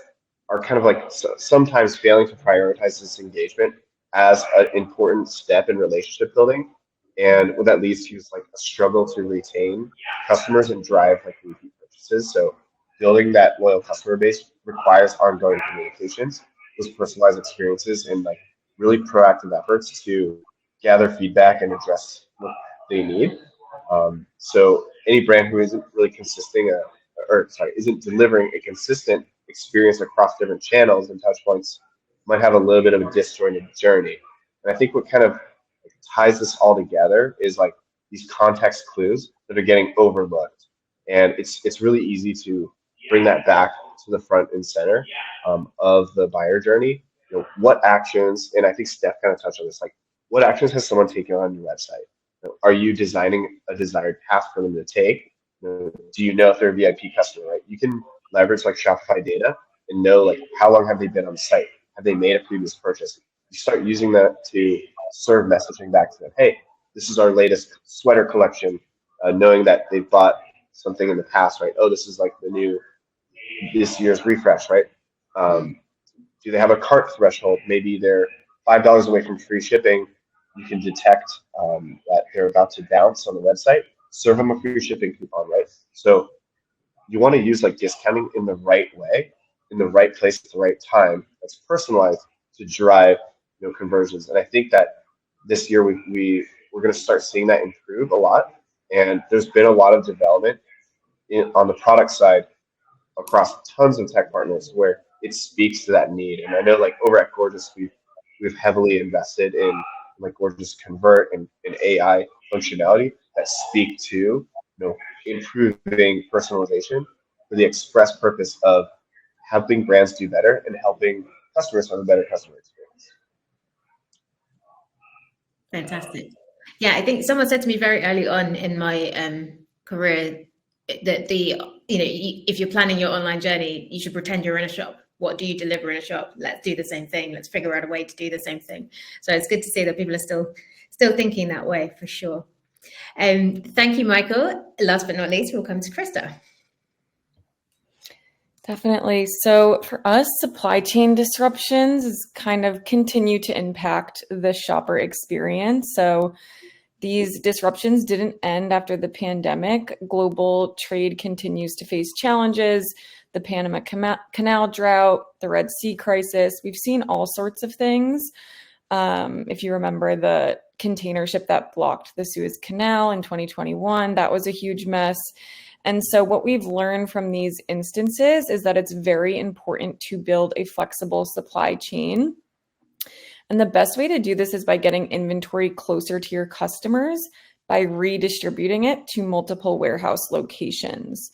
are kind of like sometimes failing to prioritize this engagement as an important step in relationship building. And what that leads to is like a struggle to retain customers and drive like repeat purchases. So building that loyal customer base requires ongoing communications, those personalized experiences, and like really proactive efforts to gather feedback and address what they need. So any brand who isn't really isn't delivering a consistent experience across different channels and touch points might have a little bit of a disjointed journey. And I think what kind of ties this all together is like these context clues that are getting overlooked. And it's really easy to bring that back to the front and center of the buyer journey. What actions, and I think Steph kind of touched on this, like what actions has someone taken on your website? Are you designing a desired path for them to take? Do you know if they're a VIP customer, right? You can leverage like Shopify data and know like how long have they been on the site? Have they made a previous purchase? You start using that to serve messaging back to them. Hey, this is our latest sweater collection, knowing that they've bought something in the past, right? Oh, this is like this year's refresh, right? Do they have a cart threshold? Maybe they're $5 away from free shipping. You can detect that they're about to bounce on the website. Serve them a free shipping coupon, right? So you want to use like discounting in the right way, in the right place at the right time. That's personalized to drive conversions. And I think that this year we're going to start seeing that improve a lot. And there's been a lot of development on the product side across tons of tech partners where it speaks to that need. And I know like over at Gorgeous, we've heavily invested in like Gorgeous Convert and AI functionality that speak to improving personalization for the express purpose of helping brands do better and helping customers have a better customer experience. Fantastic. Yeah, I think someone said to me very early on in my career that if you're planning your online journey, you should pretend you're in a shop. What do you deliver in a shop? Let's do the same thing. Let's figure out a way to do the same thing. So it's good to see that people are still thinking that way, for sure. Thank you, Michael. Last but not least, we'll come to Krista. Definitely. So for us, supply chain disruptions kind of continue to impact the shopper experience. So these disruptions didn't end after the pandemic. Global trade continues to face challenges, the Panama Canal drought, the Red Sea crisis. We've seen all sorts of things. If you remember the container ship that blocked the Suez Canal in 2021, that was a huge mess. And so what we've learned from these instances is that it's very important to build a flexible supply chain. And the best way to do this is by getting inventory closer to your customers by redistributing it to multiple warehouse locations.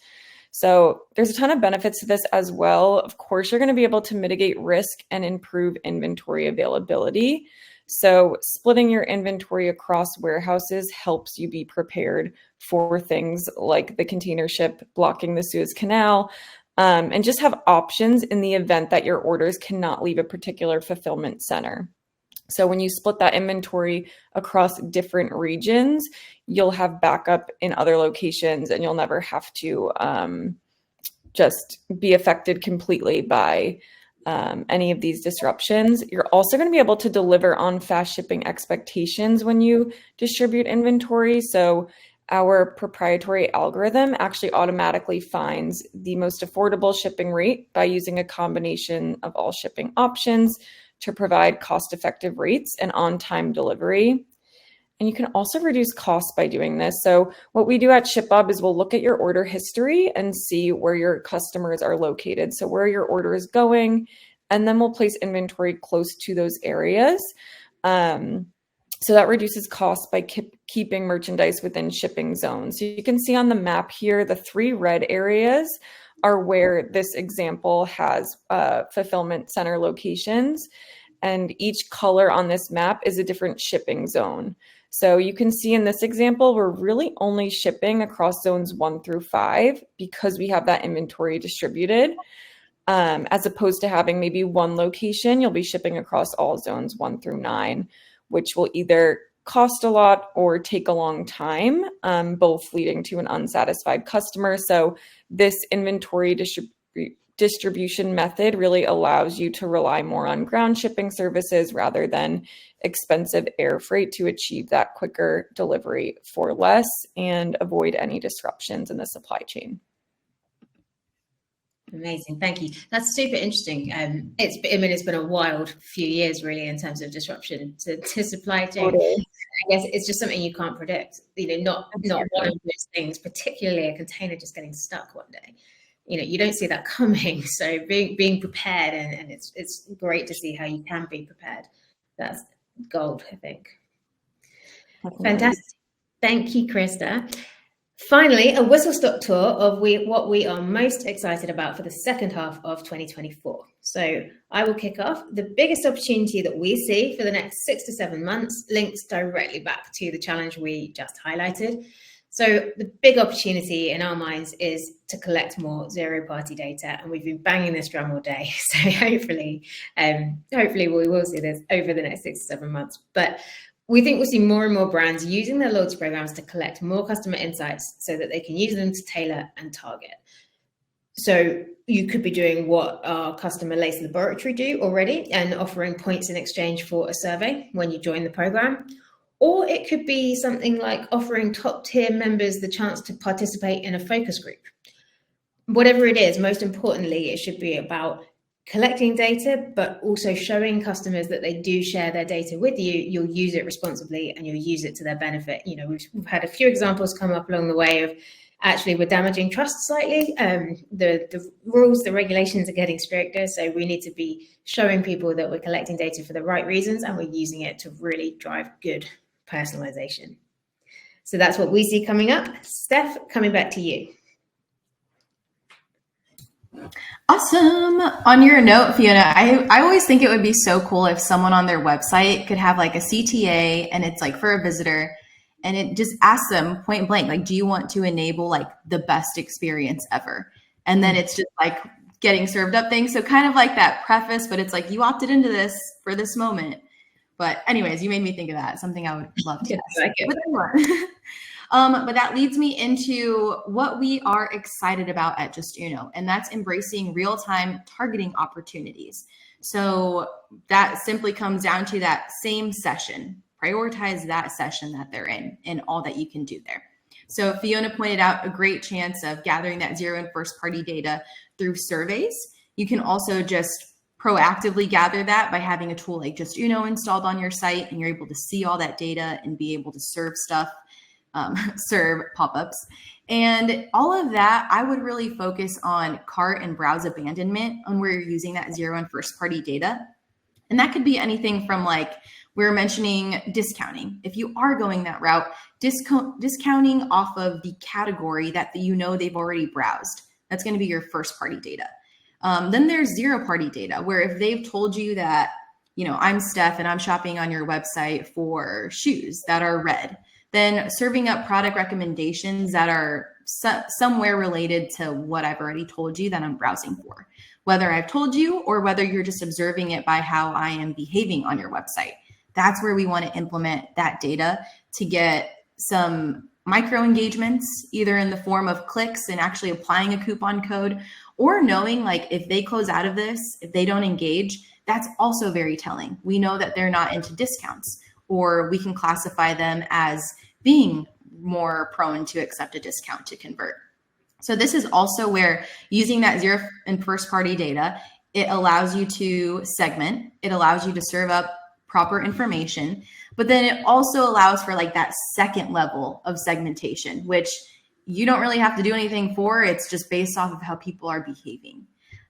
So there's a ton of benefits to this as well. Of course, you're going to be able to mitigate risk and improve inventory availability. So splitting your inventory across warehouses helps you be prepared for things like the container ship blocking the Suez Canal, and just have options in the event that your orders cannot leave a particular fulfillment center. So when you split that inventory across different regions, you'll have backup in other locations and you'll never have to just be affected completely by any of these disruptions. You're also going to be able to deliver on fast shipping expectations when you distribute inventory. So our proprietary algorithm actually automatically finds the most affordable shipping rate by using a combination of all shipping options to provide cost-effective rates and on-time delivery. And you can also reduce costs by doing this. So what we do at ShipBob is we'll look at your order history and see where your customers are located. So where your order is going, and then we'll place inventory close to those areas. So that reduces costs by keeping merchandise within shipping zones. So you can see on the map here, the 3 red areas are where this example has fulfillment center locations. And each color on this map is a different shipping zone. So you can see in this example, we're really only shipping across zones 1 through 5 because we have that inventory distributed. As opposed to having maybe one location, you'll be shipping across all zones 1 through 9, which will either cost a lot or take a long time, both leading to an unsatisfied customer. So this inventory distribution method really allows you to rely more on ground shipping services rather than expensive air freight to achieve that quicker delivery for less and avoid any disruptions in the supply chain. Amazing, thank you. That's super interesting. It's been a wild few years really in terms of disruption to supply chain. I guess it's just something you can't predict. Not one of those things, particularly a container just getting stuck one day. You don't see that coming. So being prepared, and it's great to see how you can be prepared. That's gold, I think. Fantastic. Thank you, Krista. Finally, a whistle-stop tour of what we are most excited about for the second half of 2024. So I will kick off. The biggest opportunity that we see for the next 6 to 7 months links directly back to the challenge we just highlighted. So the big opportunity in our minds is to collect more zero-party data, and we've been banging this drum all day. So hopefully we will see this over the next 6 to 7 months. But we think we'll see more and more brands using their loyalty programs to collect more customer insights so that they can use them to tailor and target. So you could be doing what our customer Lace Laboratory do already and offering points in exchange for a survey when you join the program. Or it could be something like offering top tier members the chance to participate in a focus group. Whatever it is, most importantly, it should be about collecting data, but also showing customers that they do share their data with you. You'll use it responsibly and you'll use it to their benefit. We've had a few examples come up along the way of actually we're damaging trust slightly. The rules, the regulations are getting stricter, so we need to be showing people that we're collecting data for the right reasons and we're using it to really drive good personalization. So that's what we see coming up. Steph, coming back to you. Awesome. On your note, Fiona, I always think it would be so cool if someone on their website could have like a CTA and it's like for a visitor and it just asks them point blank, like, do you want to enable like the best experience ever? And then it's just like getting served up things. So kind of like that preface, but it's like you opted into this for this moment. But anyways, you made me think of that. Something I would love to test. But that leads me into what we are excited about at Just Uno, and that's embracing real-time targeting opportunities. So that simply comes down to that same session. Prioritize that session that they're in and all that you can do there. So Fiona pointed out a great chance of gathering that zero and first-party data through surveys. You can also just proactively gather that by having a tool like Just Uno installed on your site, and you're able to see all that data and be able to serve stuff, serve pop-ups. And all of that, I would really focus on cart and browse abandonment on where you're using that zero and first party data. And that could be anything from, like we were mentioning, discounting. If you are going that route, discounting off of the category that you know they've already browsed. That's going to be your first party data. Then there's zero party data, where if they've told you that, you know, I'm Steph and I'm shopping on your website for shoes that are red, then serving up product recommendations that are somewhere related to what I've already told you that I'm browsing for, whether I've told you or whether you're just observing it by how I am behaving on your website. That's where we want to implement that data to get some micro engagements, either in the form of clicks and actually applying a coupon code, or knowing like if they close out of this, if they don't engage, that's also very telling. We know that they're not into discounts, or we can classify them as being more prone to accept a discount to convert. So this is also where using that zero and first party data, it allows you to segment, it allows you to serve up proper information, but then it also allows for like that second level of segmentation, which you don't really have to do anything for. It's just based off of how people are behaving.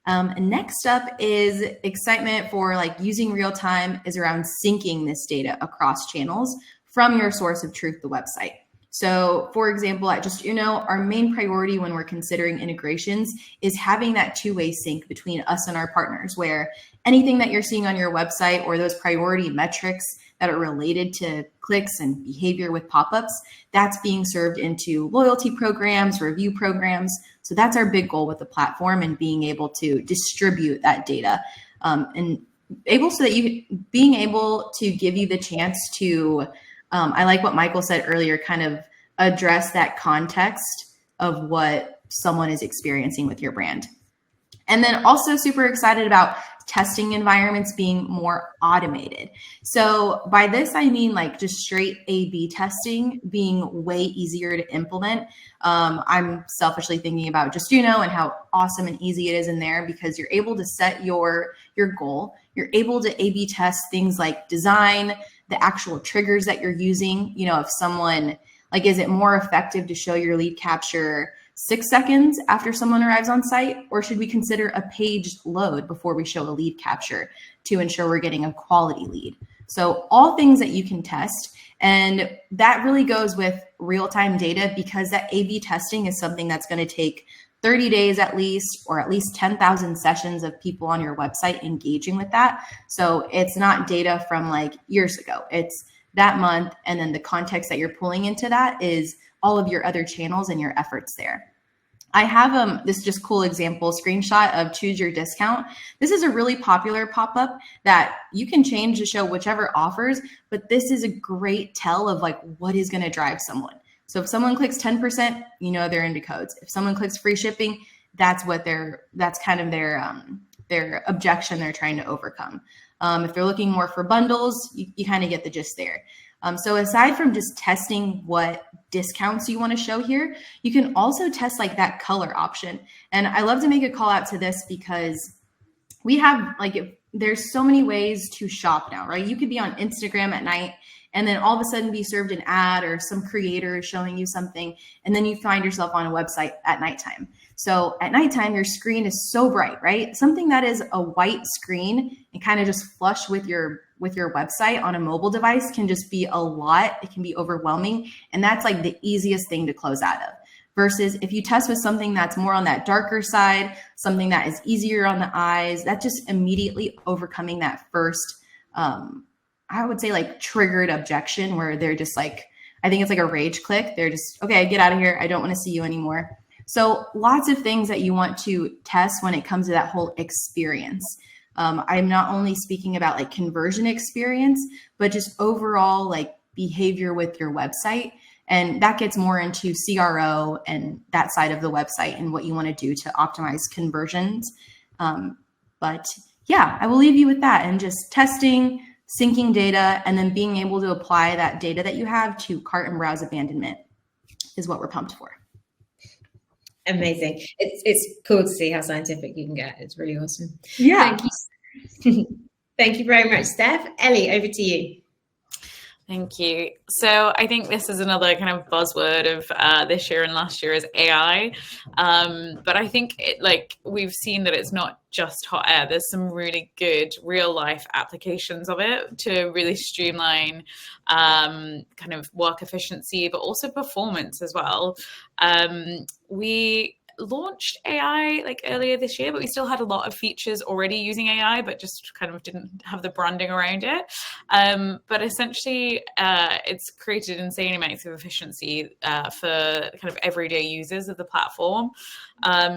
And next up is excitement for like using real time is around syncing this data across channels from your source of truth, the website. So for example, at Just Uno, our main priority when we're considering integrations is having that two-way sync between us and our partners, where anything that you're seeing on your website or those priority metrics that are related to clicks and behavior with pop-ups, that's being served into loyalty programs, review programs. So that's our big goal with the platform, and being able to distribute that data and able so that you being able to give you the chance to, I like what Michael said earlier, kind of address that context of what someone is experiencing with your brand. And then also super excited about testing environments being more automated. So by this, I mean like just straight A/B testing being way easier to implement. I'm selfishly thinking about Just Uno and how awesome and easy it is in there, because you're able to set your goal. You're able to A/B test things like design, the actual triggers that you're using. You know, if someone, like, is it more effective to show your lead capture 6 seconds after someone arrives on site, or should we consider a paged load before we show a lead capture to ensure we're getting a quality lead? So all things that you can test. And that really goes with real-time data, because that A/B testing is something that's going to take 30 days at least, or at least 10,000 sessions of people on your website engaging with that. So it's not data from like years ago. It's that month. And then the context that you're pulling into that is all of your other channels and your efforts there. I have this just cool example screenshot of Choose Your Discount. This is a really popular pop-up that you can change to show whichever offers, but this is a great tell of like what is going to drive someone. So if someone clicks 10%, you know they're into codes. If someone clicks free shipping, that's kind of their objection they're trying to overcome. If they're looking more for bundles, you kind of get the gist there. So aside from just testing what discounts you want to show here, you can also test like that color option. And I love to make a call out to this, because we have, like, there's so many ways to shop now, right? You could be on Instagram at night and then all of a sudden be served an ad or some creator is showing you something, and then you find yourself on a website at nighttime. So at nighttime, your screen is so bright, right? Something that is a white screen and kind of just flush with your website on a mobile device can just be a lot. It can be overwhelming. And that's like the easiest thing to close out of. Versus if you test with something that's more on that darker side, something that is easier on the eyes, that's just immediately overcoming that first, I would say like triggered objection where they're just like, I think it's like a rage click. They're just, okay, get out of here. I don't want to see you anymore. So lots of things that you want to test when it comes to that whole experience. I'm not only speaking about like conversion experience, but just overall like behavior with your website. And that gets more into CRO and that side of the website and what you want to do to optimize conversions. But yeah, I will leave you with that and just testing, syncing data, and then being able to apply that data that you have to cart and browse abandonment is what we're pumped for. Amazing. It's cool to see how scientific you can get. It's really awesome. Yeah. Thank you. Thank you very much, Steph. Ellie, over to you. Thank you. So I think this is another kind of buzzword of this year and last year is AI. But I think we've seen that it's not just hot air. There's some really good real life applications of it to really streamline kind of work efficiency, but also performance as well. We launched AI like earlier this year, but we still had a lot of features already using AI, but just kind of didn't have the branding around it. But essentially, it's created insane amounts of efficiency for kind of everyday users of the platform.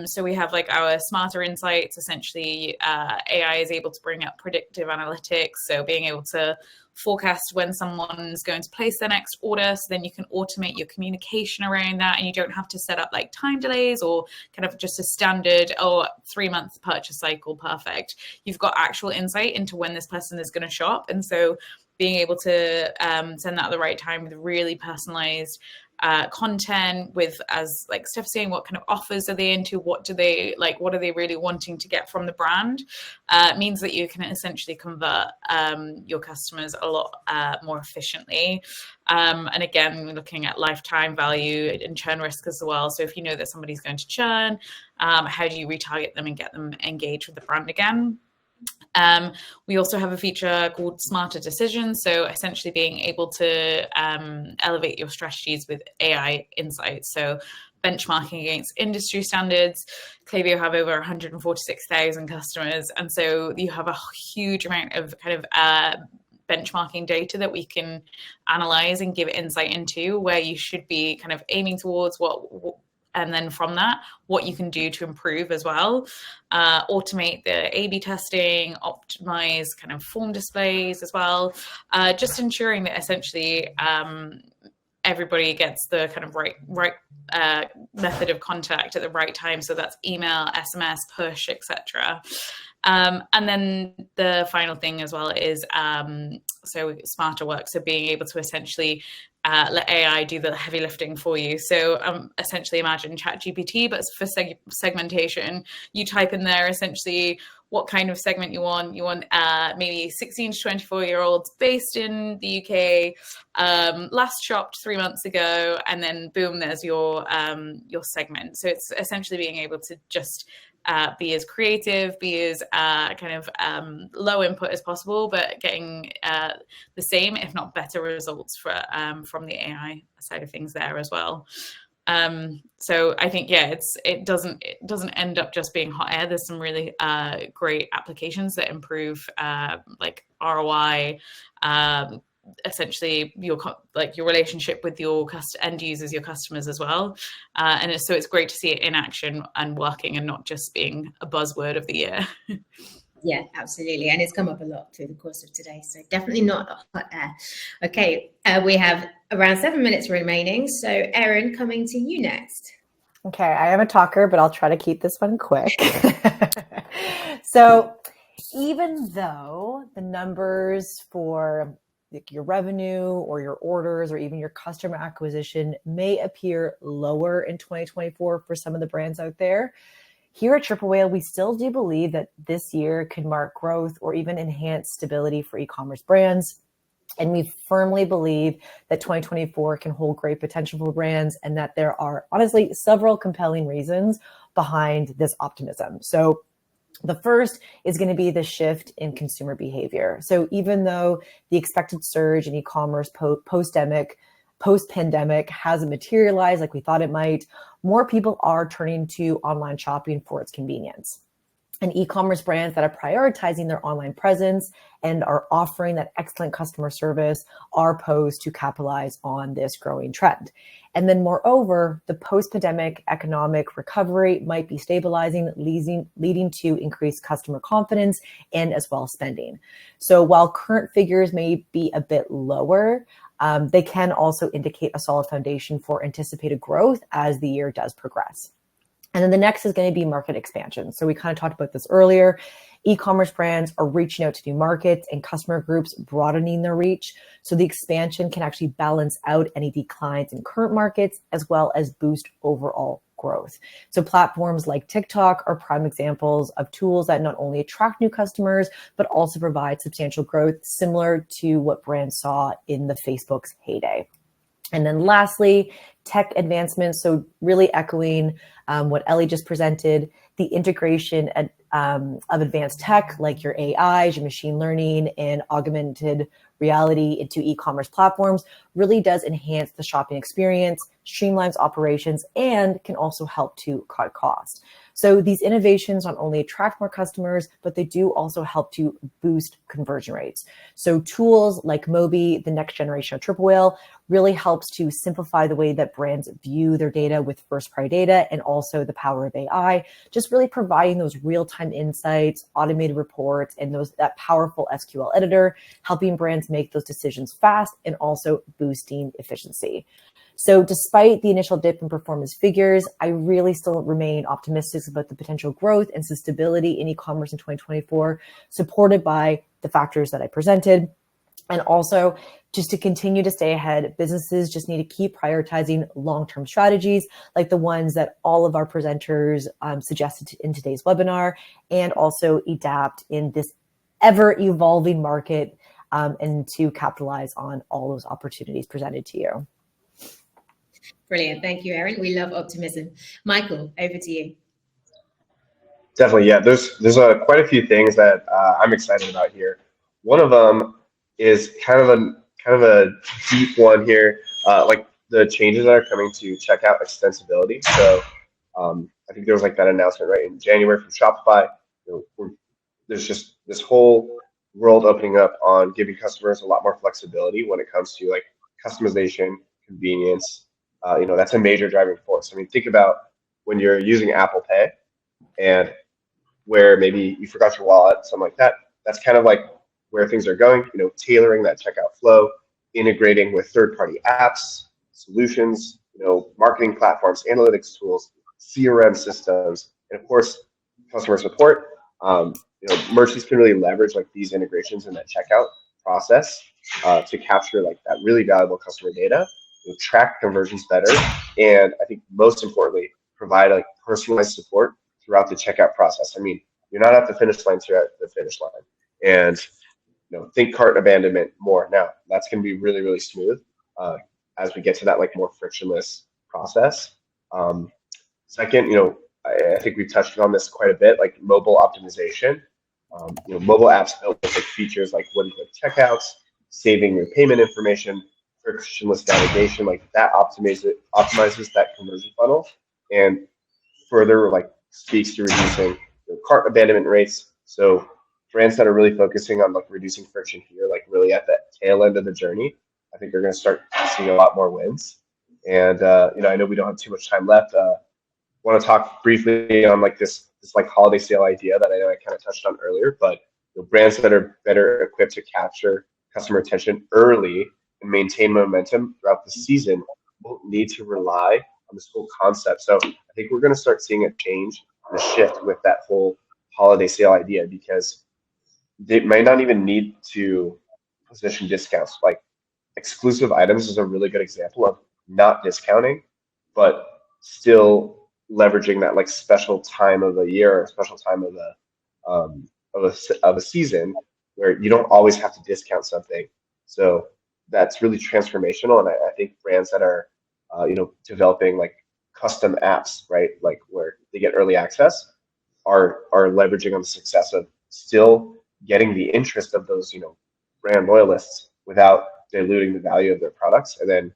So we have like our smarter insights. Essentially, AI is able to bring up predictive analytics. So being able to forecast when someone's going to place their next order, so then you can automate your communication around that, and you don't have to set up like time delays or kind of just a standard 3-month purchase cycle. Perfect. You've got actual insight into when this person is going to shop, and so being able to send that at the right time with really personalized content, with, as like Steph saying, what kind of offers are they into, what are they really wanting to get from the brand, means that you can essentially convert your customers a lot more efficiently. And again, we're looking at lifetime value and churn risk as well. So if you know that somebody's going to churn, how do you retarget them and get them engaged with the brand again? We also have a feature called Smarter Decisions. So essentially being able to elevate your strategies with AI insights. So benchmarking against industry standards. Klaviyo have over 146,000 customers. And so you have a huge amount of kind of benchmarking data that we can analyze and give insight into where you should be kind of aiming towards, and then from that, what you can do to improve as well. Automate the A/B testing, optimize kind of form displays as well. Just ensuring that essentially everybody gets the kind of right method of contact at the right time. So that's email, SMS, push, etc. And then the final thing as well is so smarter work. So being able to essentially let AI do the heavy lifting for you. So essentially imagine ChatGPT, but for segmentation. You type in there essentially what kind of segment you want. You want maybe 16 to 24-year-olds based in the UK, last shopped 3 months ago, and then boom, there's your segment. So it's essentially being able to just be as creative, be as kind of low input as possible, but getting the same, if not better, results from the AI side of things there as well. So I think, yeah, it doesn't end up just being hot air. There's some really great applications that improve like ROI, essentially your relationship with your end users, your customers as well. And it's great to see it in action and working, and not just being a buzzword of the year. Yeah, absolutely. And it's come up a lot through the course of today. So definitely not hot air. Okay, we have around 7 minutes remaining. So Erin, coming to you next. Okay, I am a talker, but I'll try to keep this one quick. So even though the numbers for your revenue or your orders or even your customer acquisition may appear lower in 2024 for some of the brands out there, Here at Triple Whale, we still do believe that this year could mark growth or even enhance stability for e-commerce brands. And we firmly believe that 2024 can hold great potential for brands, and that there are honestly several compelling reasons behind this optimism. So the first is going to be the shift in consumer behavior. So even though the expected surge in e-commerce post-pandemic hasn't materialized like we thought it might, more people are turning to online shopping for its convenience. And e-commerce brands that are prioritizing their online presence and are offering that excellent customer service are posed to capitalize on this growing trend. And then moreover, the post-pandemic economic recovery might be stabilizing, leading to increased customer confidence and as well spending. So while current figures may be a bit lower, they can also indicate a solid foundation for anticipated growth as the year does progress. And then the next is going to be market expansion. So we kind of talked about this earlier. E-commerce brands are reaching out to new markets and customer groups, broadening their reach. So the expansion can actually balance out any declines in current markets as well as boost overall growth. So platforms like TikTok are prime examples of tools that not only attract new customers, but also provide substantial growth, similar to what brands saw in the Facebook's heyday. And then lastly, tech advancements. So really echoing what Ellie just presented, the integration of advanced tech like your AIs, your machine learning, and augmented reality into e-commerce platforms really does enhance the shopping experience, streamlines operations, and can also help to cut costs. So these innovations not only attract more customers, but they do also help to boost conversion rates. So tools like Moby, the next generation of Triple Whale, really helps to simplify the way that brands view their data with first-party data, and also the power of AI, just really providing those real-time insights, automated reports, and that powerful SQL editor, helping brands make those decisions fast and also boosting efficiency. So despite the initial dip in performance figures, I really still remain optimistic about the potential growth and stability in e-commerce in 2024, supported by the factors that I presented. And also, just to continue to stay ahead, businesses just need to keep prioritizing long-term strategies like the ones that all of our presenters suggested in today's webinar, and also adapt in this ever-evolving market and to capitalize on all those opportunities presented to you. Brilliant. Thank you, Erin. We love optimism. Michael, over to you. Definitely, yeah. There's quite a few things that I'm excited about here. One of them is kind of a deep one here, like the changes that are coming to checkout extensibility. So I think there was like that announcement right in January from Shopify. There's just this whole world opening up on giving customers a lot more flexibility when it comes to like customization, convenience. That's a major driving force. I mean, think about when you're using Apple Pay and where maybe you forgot your wallet, something like that. That's kind of like where things are going, tailoring that checkout flow, integrating with third-party apps, solutions, marketing platforms, analytics tools, CRM systems, and of course, customer support. Merchants can really leverage like these integrations in that checkout process to capture like that really valuable customer data, track conversions better, and I think most importantly, provide like personalized support throughout the checkout process. I mean, you're not at the finish line, you're at the finish line. And think cart abandonment more. Now, that's going to be really, really smooth as we get to that like more frictionless process. Second, I think we've touched on this quite a bit, like mobile optimization. Mobile apps built with like features like one-click checkouts, saving your payment information, frictionless navigation, like that optimizes that conversion funnel and further like speaks to reducing cart abandonment rates. So brands that are really focusing on like reducing friction here, like really at that tail end of the journey, I think are going to start seeing a lot more wins. And I know we don't have too much time left. Want to talk briefly on like this like holiday sale idea that I know I kind of touched on earlier, but brands that are better equipped to capture customer attention early and maintain momentum throughout the season won't need to rely on this whole concept. So I think we're going to start seeing a change and a shift with that whole holiday sale idea, because they might not even need to position discounts. Like exclusive items is a really good example of not discounting, but still leveraging that like special time of the year or special time of the of a season where you don't always have to discount something. So that's really transformational, and I think brands that are developing like custom apps, right, like where they get early access, are leveraging on the success of still getting the interest of those brand loyalists without diluting the value of their products, and then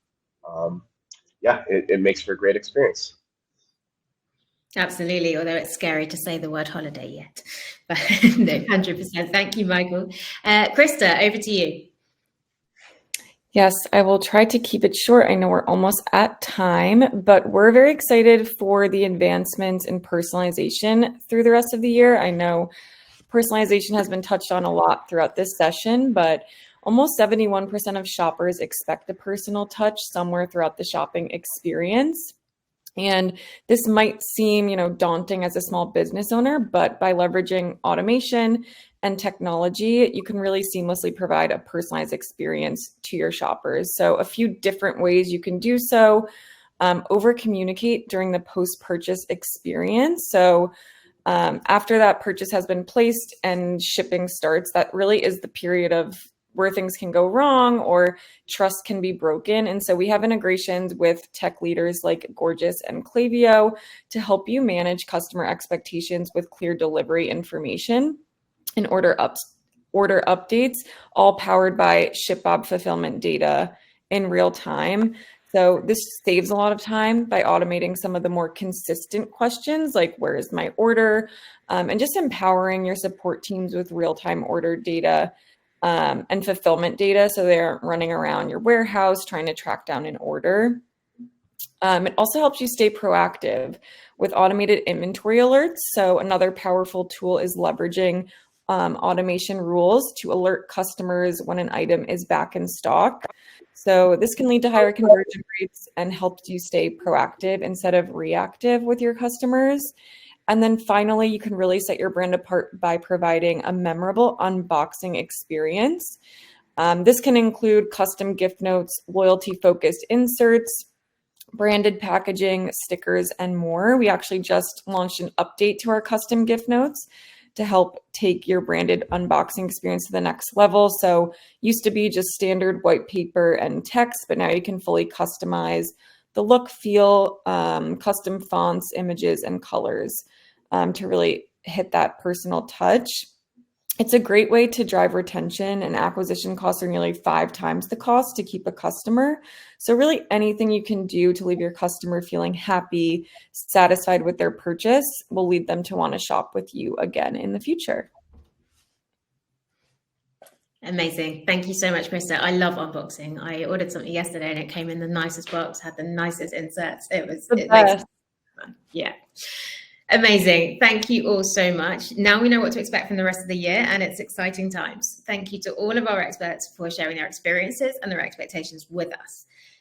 it makes for a great experience. Absolutely, although it's scary to say the word holiday yet. But no, 100%. Thank you, Michael. Krista, over to you. Yes, I will try to keep it short. I know we're almost at time, but we're very excited for the advancements in personalization through the rest of the year. I know personalization has been touched on a lot throughout this session, but almost 71% of shoppers expect a personal touch somewhere throughout the shopping experience. And this might seem, daunting as a small business owner, but by leveraging automation and technology, you can really seamlessly provide a personalized experience to your shoppers. So a few different ways you can do so. Over communicate during the post-purchase experience. So after that purchase has been placed and shipping starts, that really is the period of where things can go wrong or trust can be broken. And so we have integrations with tech leaders like Gorgeous and Klaviyo to help you manage customer expectations with clear delivery information and order updates, all powered by ShipBob fulfillment data in real time. So this saves a lot of time by automating some of the more consistent questions like where is my order, and just empowering your support teams with real-time order data and fulfillment data, so they aren't running around your warehouse trying to track down an order. It also helps you stay proactive with automated inventory alerts. So another powerful tool is leveraging automation rules to alert customers when an item is back in stock. So this can lead to higher conversion rates and helps you stay proactive instead of reactive with your customers. And then finally, you can really set your brand apart by providing a memorable unboxing experience. This can include custom gift notes, loyalty-focused inserts, branded packaging, stickers, and more. We actually just launched an update to our custom gift notes to help take your branded unboxing experience to the next level. So used to be just standard white paper and text, but now you can fully customize the look, feel, custom fonts, images, and colors to really hit that personal touch. It's a great way to drive retention, and acquisition costs are nearly 5 times the cost to keep a customer. So really anything you can do to leave your customer feeling happy, satisfied with their purchase will lead them to want to shop with you again in the future. Amazing. Thank you so much, Krista. I love unboxing. I ordered something yesterday and it came in the nicest box, had the nicest inserts. It makes it fun. Yeah. Amazing. Thank you all so much. Now we know what to expect from the rest of the year, and it's exciting times. Thank you to all of our experts for sharing their experiences and their expectations with us.